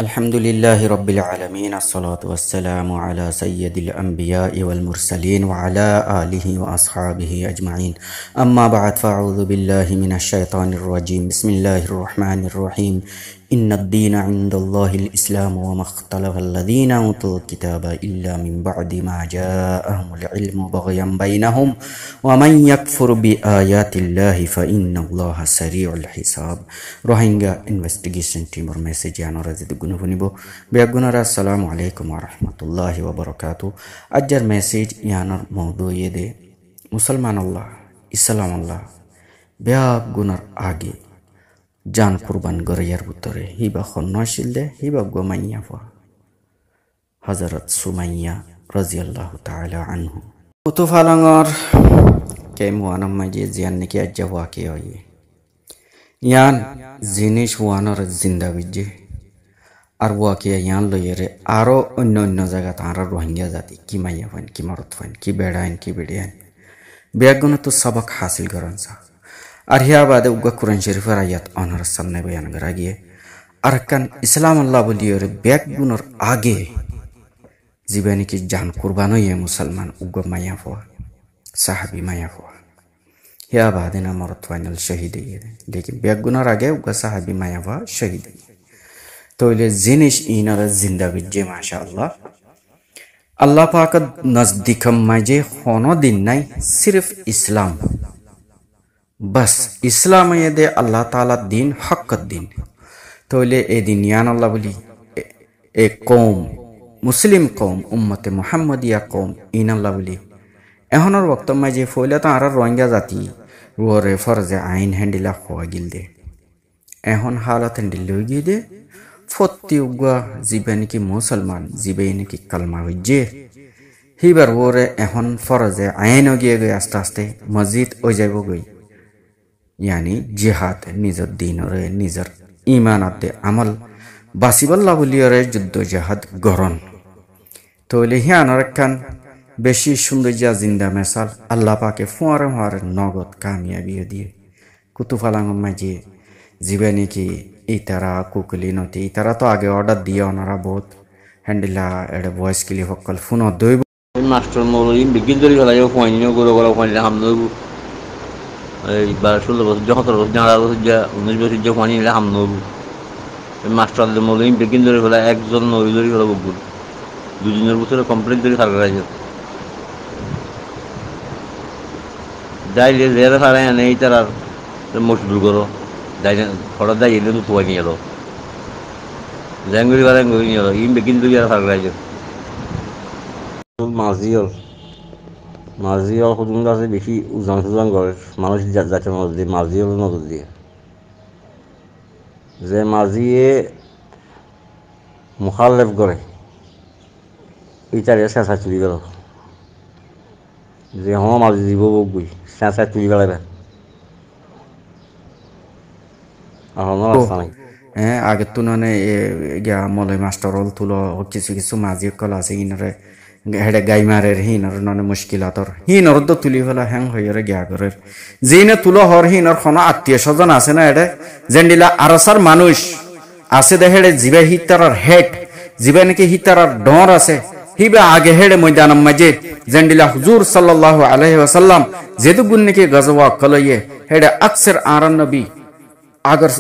الحمد لله رب العالمين الصلاة والسلام على سيد الأنبياء والمرسلين وعلى آله وأصحابه أجمعين أما بعد فأعوذ بالله من الشيطان الرجيم بسم الله الرحمن الرحيم إن الدين عند الله الإسلام وما اختلف الذين أوتوا الكتاب إلا من بعد ما جاءهم العلم بغيا بينهم ومن يكفر بآيات الله فإن الله سريع الحساب روهينجا investigation team or message يانورازي gunubunibo beagunara assalamu alaikum warahmatullahi wabarakatuh ajjar message yanar mawdu yede musalman allah islam allah beagunar age jan kurban goriyar butore hiba khonnashilde hiba gomanya fa Hazrat Sumayya radhiyallahu ta'ala anhu utufalangor kemwana maje ziyan ki ajwa ke hoye yan zinish wanar zinda bijje আর ওয়াকিয়া ইয়ান লইরে আরো অন্য অন্য জায়গা তারা রোহিঙ্গা জাতি কি মাইয়া fun কি মারত fun কি বেড়াইন কি বেড়িয়ান বেগুন তো সবক হাসিল করেন সা আর হিয়া বাদে উগা কুরআন শরীফের আয়াত অনার সামনে বয়ান করা গিয়ে আরকান ইসলাম আল্লাহ বলিয়রে বেগুনর আগে জীবনে কি জান কুরবান হইয়ে মুসলমান উগা মাইয়া ফা সাহাবী মাইয়া ফা হিয়া বাদে না মারত ফাইনাল শহীদ হইয়ে লেকিন বেগুনর আগে উগা সাহাবী মাইয়া ফা শহীদ তোলে জিনিস ইনারা জিন্দা বিজে মাশাআল্লাহ আল্লাহ পাক নজদিকম মাঝে কোনো দিন নাই সির্ফ ইসলাম বাস ইসলাম এদে আল্লাহ তাআলা দিন হক দিন তোলে এ দিন ইয়ান আল্লাহ বলি এ কওম মুসলিম কওম উম্মতে মুহাম্মাদিয়া কওম ইন আল্লাহ বলি এহনর ওয়াক্ত মাঝে ফইলা তো আর রোহিঙ্গা জাতি ওরে ফরজে আইন হ্যান্ডিলা হওয়া গিলদে এখন হালত হ্যান্ডিল লই গিয়ে দে ফত্তি উগা জীবনে কি মুসলমান জীবনে কি কালমা হইজে হিবার ওরে এখন ফরজে আইন গিয়ে গই আস্তে আস্তে মসজিদ ও যাইব গই ইয়ানি জিহাদ নিজের দিনরে নিজের ইমানাতে আমল বাসিবাল্লাহ বলিয়রে যুদ্ধ জিহাদ গরন তোলে হিয়ানর কান বেশি সৌন্দর্য জিন্দা মেসাল আল্লাহ পাকে ফুয়ারে ফুয়ারে নগদ কামিয়াবি দিয়ে কুতুফালাং মাঝে জীবনে কি ইতারা কুকুলি নতি ইতারা তো আগে অর্ডার দিয়ে ওনারা বহুত হ্যান্ডিলা এটা ভয়েস ক্লি সকল ফোন দইব মাস্টার মৌলভী বিজ্ঞান ধরে গেল পয়েন্ট করে গেল পয়েন্ট হাম নইব এই 12-16 বছর যখন 18 বছর যা 19 বছর যা পয়েন্ট নিলে হাম নইব মাস্টার মৌলভী বিজ্ঞান ধরে গেল একজন নই ধরে গেল বগুল দুদিনের ভিতরে কমপ্লিট ধরে থাকা যায় যাইলে যারা সারা এনে ইতারা মজদুর করো যাই ফটো দেয় এলে তো তোয়া নিয়ে এলো জ্যাঙ্গুরি বারে নিয়ে এলো ইম বেকিন দুই আর ফাঁকা রাইজ মার্জিয়ল সুযোগ আছে বেশি উজান সুজান করে মানুষ যাচ্ছে মধ্যে মার্জিয়ল নজর দিয়ে যে মার্জিয়ে মুখালেফ করে ইটারে চেঁচা তুলি গেল যে হম মার্জি দিব বই চেঁচা তুলি গেলে হ্যাঁ আগে তো মানে গিয়া মলয় মাস্টার হল তুলো কিছু কিছু মাঝি কল আছে ইনরে হেডে গাই মারের হিনর ননে মুশকিলাতর হিনর তো তুলি ফেলা হ্যাং হইরে গিয়া করে যিনে তুলো হর হিনর কোনো আত্মীয় স্বজন আছে না এডে জেন্ডিলা আরসার মানুষ আছে দে হেডে জিবে হিতারার হেড জিবে নাকি হিতারার ডর আছে হিবে আগে হেডে ময়দানম মাঝে জেন্ডিলা হুজুর সাল্লাল্লাহু আলাইহি ওয়াসাল্লাম যেদু গুন নাকি গজওয়া কলয়ে হেডে আকসর আরান নবী अगर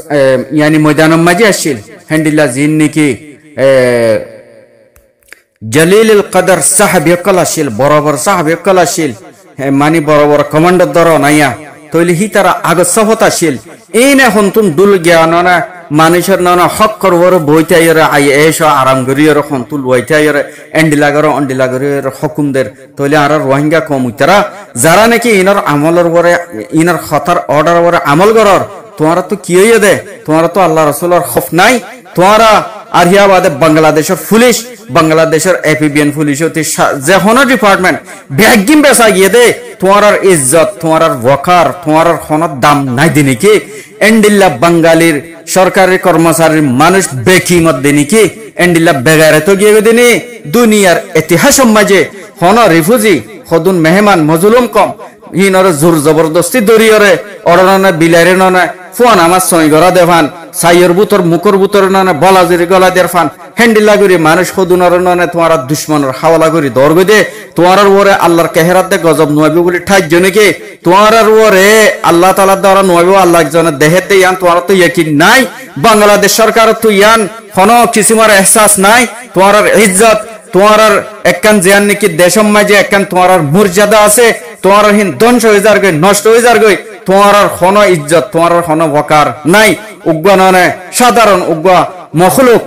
यानी मैदान मजे अशिल हंडिल्ला जिन्नी की जलील कदर साहब यकल अशिल बराबर साहब यकल अशिल मानी बराबर कमांडर दरो नया तो ही तरह आग सहत अशिल इन हंतुन दुल ज्ञान ना मानुषर ना हक करवर बोइता यरे आई ऐशो आराम गरियर हंतुल बोइता यरे अंडिला गरो हुकुम देर तोले आरा रोहिंग्या कम उतरा जरा ने की इनर अमलर वरे इनर खतर ऑर्डर वरे अमल गरर तुम्हारा तो किए दे तुम्हारा तो अल्लाह रसूल और खौफ नहीं तुम्हारा आर्याबाद बांग्लादेशर पुलिस बांग्लादेशर एपीबीएन पुलिस होती जेहोना डिपार्टमेंट बैगिम बेसा गए दे तुम्हारा इज्जत तुम्हारा वकार तुम्हारा खाना दाम नहीं देने की एंडिल्ला बंगालीर सरकारी कर्मचारी मानुष बेकी मत देने की एंडिल्ला बेगारे तो गए देने दुनियार इतिहास मजे होना रिफ्यूजी खुदुन मेहमान मजलूम कम हिनर जोर जबरदस्ती दरियरे अरना बिलारे नना ফোন আমার সই গড়া দেফান সাইয়ের বুতর মুখর বুতর ননে বলাজুরি গলা দের ফান হ্যান্ডিলা করি মানুষ সদুনর ননে তোমার দুশ্মনের হাওলা করি দরবে দে তোমার ওরে আল্লাহর কেহেরাত দে গজব নয়বে বলে ঠাই জনকে তোমার ওরে আল্লাহ তাআলা দ্বারা নয়বে আল্লাহ একজনের দেহে দে ইয়ান তোমার তো ইয়াকিন নাই বাংলাদেশ সরকার তো ইয়ান কোনো কিসিমার এহসাস নাই তোমার ইজ্জত তোমার একখান জিয়ান নাকি দেশম মাঝে একখান তোমার মর্যাদা আছে তোমার হিন ধ্বংস হয়ে যার গই নষ্ট হয়ে যার গই তোমার কোনো ইজ্জত তোমার কোনো বকার নাই উগ্র ননে সাধারণ উগ্র মখলুক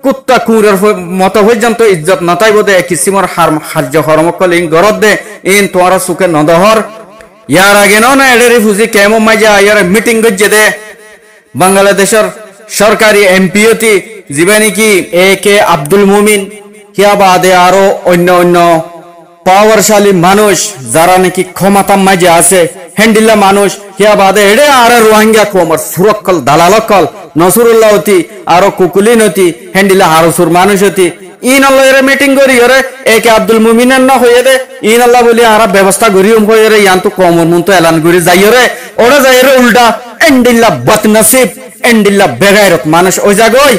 কুত্তা কুকুরের মতো পর্যন্ত ইজ্জত নতাই বোধে কিসিমর হার্য হরমকল ইন গরদ দে ইন তোমার সুখে নদহর ইয়ার আগে না এডেরি ফুজি কেমন মাঝে ইয়ার মিটিং গজ্জে দে বাংলাদেশের সরকারি এমপিওটি জীবানি কি এ কে আব্দুল মুমিন কিয়া বাদে আরো অন্য অন্য পাওয়ারশালী মানুষ যারা নাকি ক্ষমতার মাঝে আছে হ্যান্ডিল্লা মানুষ কিয়া বাদে এড়ে আর রোহিঙ্গা কোমর সুরক্ষল দালালকল নসরুল্লাহ অতি আরো কুকুলিন অতি হ্যান্ডিল্লা হারসুর মানুষ অতি ইন আল্লাহ এর মিটিং করি রে একে আব্দুল মুমিনের না হয়ে দে ইন আল্লাহ বলি আর ব্যবস্থা করি হয়ে রে ইয়ান তো কমর মন তো এলান করি যাই রে ওরা যাই রে উল্টা এন্ডিল্লা বদনসিব এন্ডিল্লা বেগায়রত মানুষ ওই জায়গায়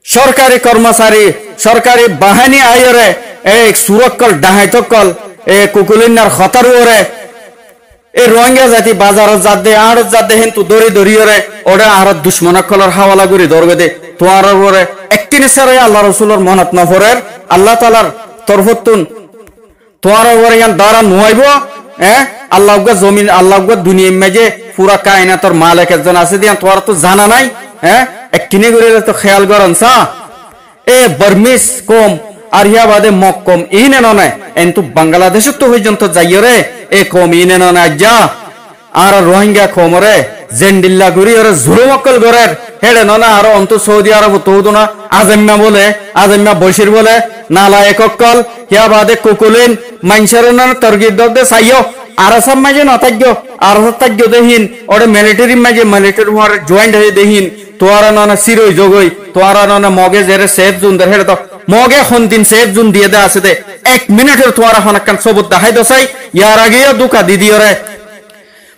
সরকারি কর্মচারী সরকারি বাহিনী আইরে এই সুরক্ষল ডাহাইতকল এ কুকুলিনার খতার ওরে এই রোহিঙ্গা জাতি বাজারত জাত দে আড়ত জাত দে হিন্তু দড়ি দড়িয়রে ওরা আর দুশ্মনকলর হাওয়ালা গুরি ধরবে দে তোমার ওরে একদিন সারে আল্লাহ রসুলের মনত নফরের আল্লাহ তাআলার তরফতুন তোমার ওরে ইয়ান দ্বারা নুয়াইব আল্লাহ জমিন আল্লাহ দুনিয়ার মাঝে পুরা কায়নাতর মালিক একজন আছে দিয়া তোমার তো জানা নাই একদিনে করে তো খেয়াল করেন সা এ বর্মিস কম আর ইয়া বাদে মক কম ইনে নয় কিন্তু বাংলাদেশ তো পর্যন্ত যাইও রে এ কম ইনে নয় যা আর রোহিঙ্গা কমরে জেন্ডিল্লা গুরি ওরে জুলুমকল গরের হেডে ননা আর অন্ত সৌদি আরব তৌদ না আজম্মা বলে আজম্মা বশির বলে নালা এককল ইয়া বাদে কুকুলিন মাইনসার না তরগিব দে সাইও আর সব মাঝে নতাজ্ঞ আর সত্যাজ্ঞ দেহিন ওরে মিলিটারি মাঝে মিলিটারি হওয়ার জয়েন্ট হয়ে দেহিন তোয়ারা ননা সিরই জগই তোয়ারা ননা মগে জেরে সেফ জুন দে হেডে তো মগে খন দিন সেফ জুন দিয়ে দে আছে দে 1 মিনিটের তোয়ারা হনকান সবুত দেখাই দসাই ইয়ার আগে দুকা দিদিও রে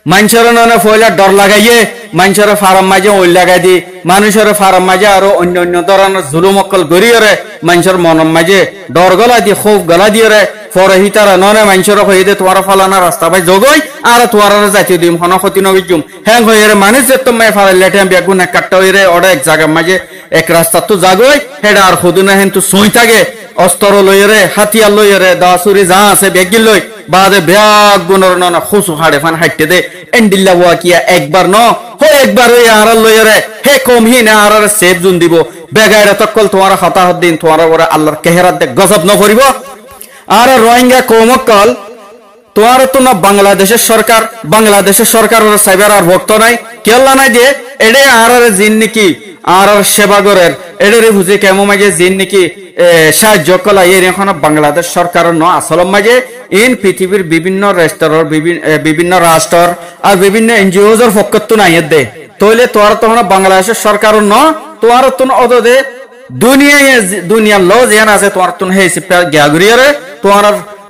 মানুষের ননে ফয়লা ডর লাগাইয়ে মানুষের ফার্ম মাঝে ওই লাগাই দি মানুষের ফার্ম মাঝে আরো অন্য অন্য ধরনের জুলুমকল গড়িয়ে রে মানুষের মনের মাঝে ডর গলা দিয়ে খুব গলা দিয়ে রে পরে হিতারা ননে মানুষের হয়ে দে তোমার ফালানা রাস্তা ভাই জগই আর তোমার জাতীয় দিম হন ক্ষতি নবিজুম হ্যাং হয়ে রে মানুষ যে তোমায় ফালাই লেটে বেগুন এক কাটটা হয়ে রে ওটা এক জায়গার মাঝে এক রাস্তা তো জাগই হেডা আর খুদুনা হেন তো সই থাকে অস্ত্র লইয়ে রে হাতিয়ার লইয়ে রে দাসুরি যা আছে বেগিল লই বাদে ব্যাগ গুণর ননা খুসু হাড়ে ফান হাইটে দে এন্ডিল্লা ওয়া কিয়া একবার ন হো একবার ওই আর লইয়ে রে হে কম হি না আর সেফ জুন দিব বেগাইরা তকল তোমার হতাহত দিন তোমার ওরে আল্লাহর কেহেরাত দে গজব ন করিব আর রোহিঙ্গা কৌমকল তোমার তো না বাংলাদেশের সরকার ওর সাইবার আর ভক্ত নাই কেল্লা নাই যে এডে আর জিন নাকি আর সেবা গরের এডে বুঝে কেমন মাঝে জিন নাকি সাহায্য কলা এর এখন বাংলাদেশ সরকার ন আসল মাঝে ইন পৃথিবীর বিভিন্ন রেস্টুরেন্ট বিভিন্ন রাষ্ট্র আর বিভিন্ন এনজিওজের পক্ষ নাই দে তইলে তোর তো বাংলাদেশের সরকার ন তোমার তো অদে দুনিয়ার লো যেন আছে তোমার তো হে গ্যাগুরিয়ার তোমার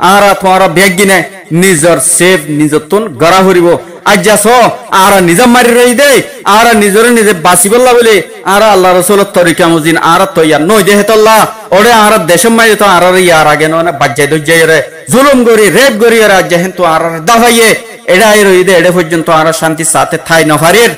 আর তোমার ব্যাগ গিনে নিজর সেফ নিজর তুন গড়া হরিব আজ যাস আর নিজম মারি রই দে আর নিজরে নিজে বাঁচি বললা বলে আর আল্লাহ রসুলের তরিকা মুজিন আর তৈয়ার নই দে হেতল্লা ওরে আর দেশম মারি তো আর ইয়ার আগে না বাজ্জাই দজ্জাই রে জুলুম গরি রেপ গরি আর আজ যেহেতু আর দাফাইয়ে এড়াই রই দে এড়ে পর্যন্ত আর শান্তি সাথে থাই নফারির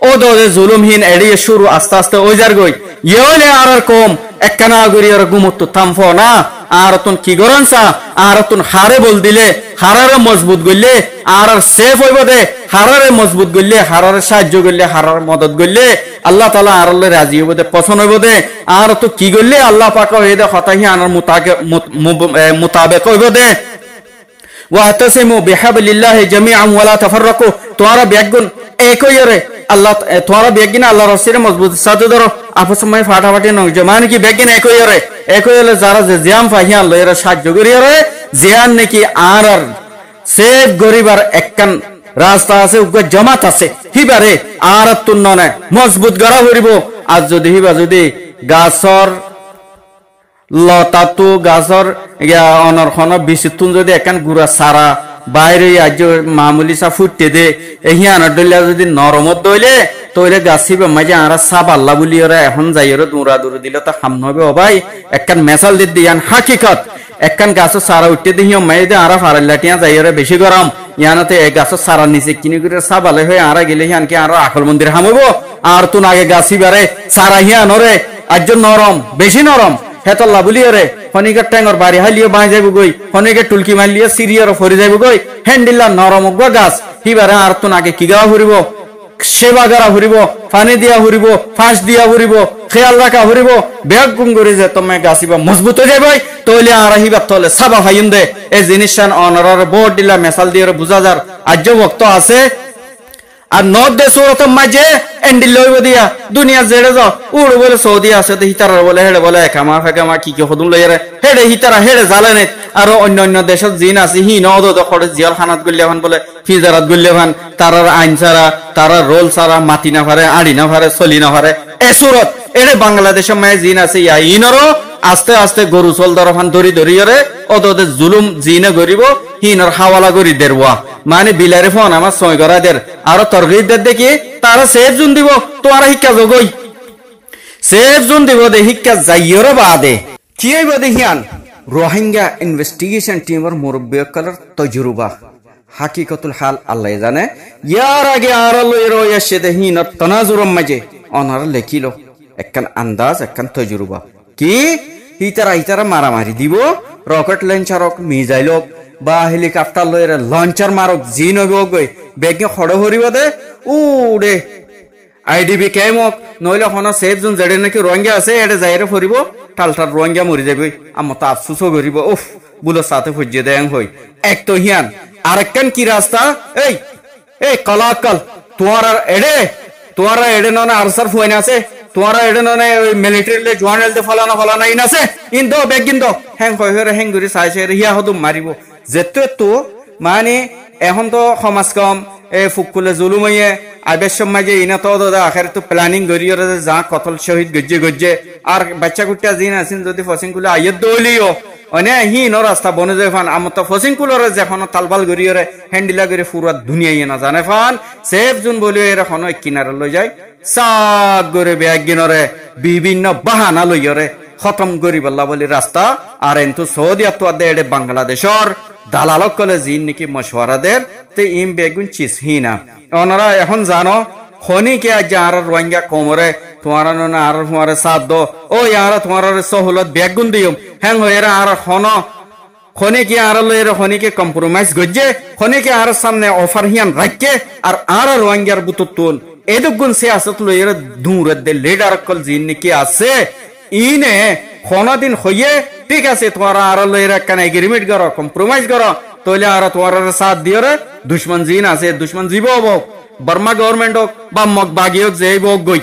ও দে জুলুমহীন এড়িয়ে শুরু আস্তে আস্তে ওই যার গই ইয়েলে আর কম একখানা গরি আর গুমত থামফো না আর তুন কি গরনসা আর তুন হারে বল দিলে হারারে মজবুত গইলে আর সেফ হইব দে হারারে মজবুত গইলে হারারে সাহায্য গইলে হারার মদত গইলে আল্লাহ তাআলা আরলে রাজি হইব দে পছন্দ হইব দে আর তো কি গইলে আল্লাহ পাক হই দে হতাহি আনার মুতাবিক হইব দে ওয়াহতাসিমু বিহাবলিল্লাহি জামিআন ওয়ালা তাফাররাকু তোরা বেগুন একই রে আল্লাহ তোরা বেগিনা আল্লাহ রাসূলের মজবুত সাথে ধরো আপস সময় ফাটাফাটি নয় মানে কি বেগিনা একই রে যারা যে জিয়াম ফাহিয়ান লইরা সাহায্য করিয়া রে জিয়ান নাকি আর সেফ গরিবার একখান রাস্তা আছে উগ্র জামাত আছে হিবারে আর তুন্ননে মজবুত গড়া হইব আর যদি হিবা যদি গাছর লতাতু গাছর অনরখন বিচিতুন যদি একখান গুড়া সারা বাইরে আজ মামুলি সা ফুটতে দে হিয়ানোর দলিয়া যদি নরমত দইলে তইলে গাছিবে মাঝে আরা সাব আল্লাহ বলি ওরা এখন যাই ওরা দৌড়া দৌড়ে দিলে তো হাম হবে ও ভাই একখান মেসাল দিয়ে দিয়ান হাকিকত একখান গাছ সারা উঠতে দিই মাই দে আরা ফারাল্লাটিয়া যাই ওরা বেশি গরম ইয়ানতে এই গাছ সারা নিচে কিনে করে সাবালে হয়ে আরা গেলে হিয়ানকে আরো আকল মন্দির হামবো আর তুন আগে গাছি বারে সারা হিয়ানরে আজ নরম বেশি নরম হেতল্লা বলি রে হনিকে ট্যাঙ্গর বাড়ি হালিয়ে বাঁই যাইব গই হনিকে টুলকি মারলিয়ে সিরিয়র ফরি যাইব গই হ্যান্ডিল্লা নরম গাছ হিবারে আর তুন আগে কি গাওয়া ফুরিব সেবা করা ফুরিব পানি দিয়া ফুরিব ফাঁস দিয়া ফুরিব খেয়াল রাখা ফুরিব বেগ গুম করে যে তুমি গাছিবা মজবুত হয়ে যাবে তইলে আর হিবার তলে সাবা ফাইন দে এই জিনিসটান অনার বোর্ড দিলা মেসাল দিয়ে বুঝা যার আজ্য ভক্ত আছে আর নদ দে সুরত মাঝে এন্ডিল লইব দিয়া দুনিয়া জেড়ে যাও উড় বলে সৌদি আছে তো হিতার বলে হেড়ে বলে একামা ফেকামা কি কি হদুন লইরে হেড়ে হিতারা হেড়ে জ্বালানে আর অন্য অন্য দেশত জিন আছে হি নদ দখড়ে জিয়াল খানাত গল্লে ভান বলে ফিজারাত গল্লে ভান তারার আইন ছাড়া তারার রোল ছাড়া মাটি না পারে আড়ি না পারে চলি না পারে এ সুরত এড়ে বাংলাদেশের মায়ে জিন আছে ইয়া ইনরও আস্তে আস্তে গরু চল দরফান ধরি ধরিয়রে ওদের জুলুম জিনে গরিব হিনর হাওয়ালা গরি দেরওয়া মানে বিলারে ফোন আমার সই করা দের আর তরগিদের দেখি তারা সেফ জুন দিব তোমার শিক্ষা জগই সেফ জুন দিব দে শিক্ষা যাইয়র বাদে কি হইব দেখিয়ান রোহিঙ্গা ইনভেস্টিগেশন টিমের মুরব্বিয়কলের তজরুবা হাকিকতুল হাল আল্লাহ জানে ইয়ার আগে আর লইর এসে দে হিনর তনাজুরম মাঝে অনার লেখিল একখান আন্দাজ একখান তজরুবা কি হিতারা মারামারি দিব রকেট লঞ্চার হোক মিজাইল হোক বা হেলিকপ্টার লইরে লঞ্চার মারক জিন গই বেগে খড় হরিব দে উড়ে আইডিবি কেম হোক নইলে হন সেফ জোন যেড়ে নাকি রোহিঙ্গা আছে এড়ে যাইরে ফরিব টালটার রোহিঙ্গা মরি যাবে আমার তো আফসুসও করিব উফ বুলো সাথে ফুজিয়ে দেয় হই এক তো হিয়ান আরেকখান কি রাস্তা এই এই কলাকল তোমার এড়ে ননে আরসার ফুয়াইন আছে তোমারা এডে ননে মিলিটারি জোয়ানেল দে ফলানা ইন আছে ইন দো বেগ ইন দো হ্যাং হয়ে হ্যাং করে চাইছে হিয়া হদুম মারিব যেতে তো মানে এখন তো সমাজ কম এ ফুকুলে জুলুমাইয়ে আবেশ সমাজে ইনা তো আখের তো প্ল্যানিং করিয়ে যা কতল শহীদ গজ্জে আর বাচ্চা কুটিয়া জিন আছেন যদি ফসিং কুলে আইয়ে দলিও অনে হিন রাস্তা বনে যায় ফান আমার তো ফসিং কুলরে যখন তালবাল গরিয়ে হ্যান্ডিলা করে ফুরা দুনিয়াই না জানে ফান সেফ জুন বলিও এর এখন কিনারে লই যায় সাগ করে ব্যাগিনরে বিভিন্ন বাহানা লইয়রে খতম করি বল্লা বলি রাস্তা আর এন্তু সৌদি আত্মা বাংলাদেশর দালালক কলে জিন নাকি মশওয়ারাদের তে ইম বেগুন চিস হিনা ওনারা এখন জানো খনি কে আজ আর রোহিঙ্গা কোমরে তোমার না আর তোমারে সাথ দো ও ইয়ার তোমার সহলত বেগুন দিও হ্যাং হইরা আর খনো খনি কি আর লইর খনি কে কম্প্রোমাইজ গজ্জে খনি কে আর সামনে অফার হিয়ান রাখকে আর রোহিঙ্গার বুতুতুন এদুগুন সিয়াসত লইর দূর দে লিডার কল জিন কি আছে ইনে খনা দিন হইয়ে ঠিক আছে তোমার আর লইর কান এগ্রিমেন্ট করো কম্প্রোমাইজ করো তইলে আর তোমার সাথ দিও রে দুশমন জিন আছে দুশমন জীব হবো বর্মা গভর্নমেন্ট হোক বা মগ বাগিও যাইব গই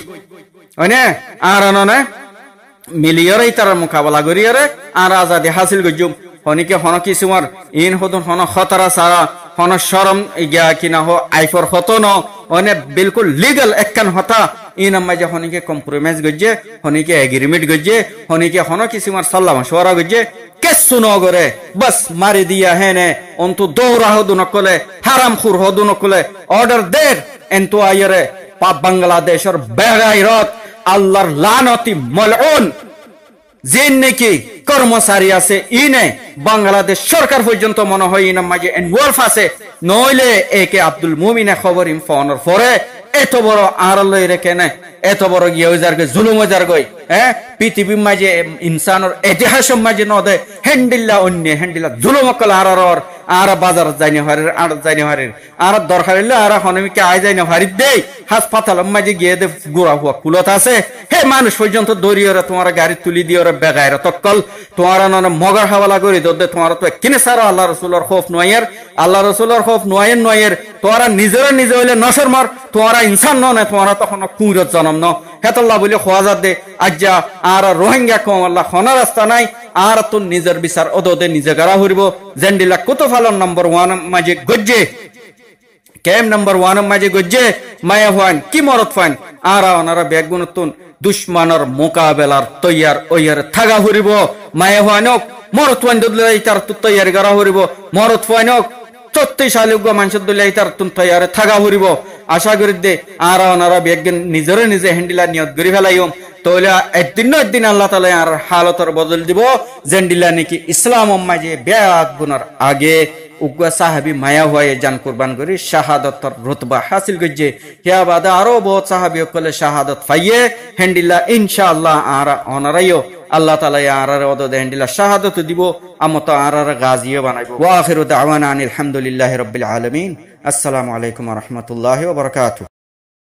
হয়নে আর ননে মিলিয়রে তার মোকাবেলা করিয়রে আর আজাদি হাসিল গজুম হনিকে হন কিছুমার ইন হদুন হন খতরা সারা হন শরম ইয়া কিনা হো আইফর হতো ন অনে বিলকুল লিগাল একখান হতা ইন আম্মা হনিকে কম্প্রোমাইজ গজ্জে হনিকে এগ্রিমেন্ট গজ্জে হনিকে হন কিছুমার সাল্লাহ মশওয়ারা গজ্জে কেসু নগরে বাস মারি দিয়া হেনে অন্তু দৌড়া হদু নকলে হারাম খুর হদু নকলে অর্ডার দের এন্তু আইরে পাপ বাংলাদেশের বেগাইরত আল্লাহর লানতি মালউন জিন নাকি কর্মচারী আছে ইনে বাংলাদেশ সরকার পর্যন্ত মনে হয় ইনার মাঝে ইনভলভ আছে নইলে একে আব্দুল মুমিনে খবর ইনফোনের পরে এত বড় আড়ালই রেখে না এত বড় গিয়ে জুলুম গই হ্যাঁ পৃথিবীর মাঝে ইনসানের ইতিহাসের মাঝে নদে হ্যান্ডিল্লা অন্য হ্যান্ডিল্লা জুলুম কল আর বাজার যাইনি হারের আর যাইনি হারের আর দরকার হইলে আর হনমিকে আয় যাইনি হারিত দেই হাসপাতাল মাঝে গিয়ে দে গুড়া হুয়া কুলত আছে হে মানুষ পর্যন্ত দৌড়িয়ে তোমার গাড়ি তুলি দিয়ে বেগায় তক্কল তোমার মগর হাওয়ালা করি দে তোমার তো কিনে সারা আল্লাহ রসুলের খোফ নয়ের তোরা নিজে হইলে নসর মার তোরা ইনসান নয় তোরা তখন কুঁড়ত জনম ন হেতল্লা বলে খোয়াজার দে আজ্জা আর রোহিঙ্গা কম আল্লাহ খনা রাস্তা নাই আর তোর নিজের বিচার ওদে নিজে গাড়া হরিব জেন্ডিলা কত ফালন নম্বর 1 মাঝে গজ্জে কেম নম্বর 1 মাঝে গজ্জে মায়া হওয়ান কি মরত ফান আর ওনারা বেগুনতুন দুশ্মনের মোকাবেলার তৈয়ার ওয়ার থাকা হরিব মায়া হওয়ানক মরত ফান দদলাই তার তৈয়ার গাড়া হরিব মরত ফানক 34 সালে উগ্র মানুষের দলে তার তুন তৈয়ারে থাকা হরিব আশা করি দে আর ওনারা একদিন নিজরে নিজে হ্যান্ডিলা নিয়ত করি ফেলাইম তাহলে একদিন আল্লাহ তাআলা আর হালতর বদল দিব জেন্ডিলা নাকি ইসলাম মাঝে ব্যাগ গুনার আগে উগ্র সাহাবি মায়া হয়ে জান কুরবান করি শাহাদতর রুতবা হাসিল করছে হিয়া বাদে আরো বহুত সাহাবি কলে শাহাদত পাইয়ে হ্যান্ডিলা ইনশাআল্লাহ আর ওনারাইও আল্লাহ তাআলা আর ওদে হ্যান্ডিলা শাহাদত দিব আমত আর গাজিও বানাইবো ওয়া আখিরু দাওয়ানা আলহামদুলিল্লাহি রাব্বিল আলামিন আসসালামু আলাইকুম ওয়া রাহমাতুল্লাহি ওয়া বারাকাতুহু।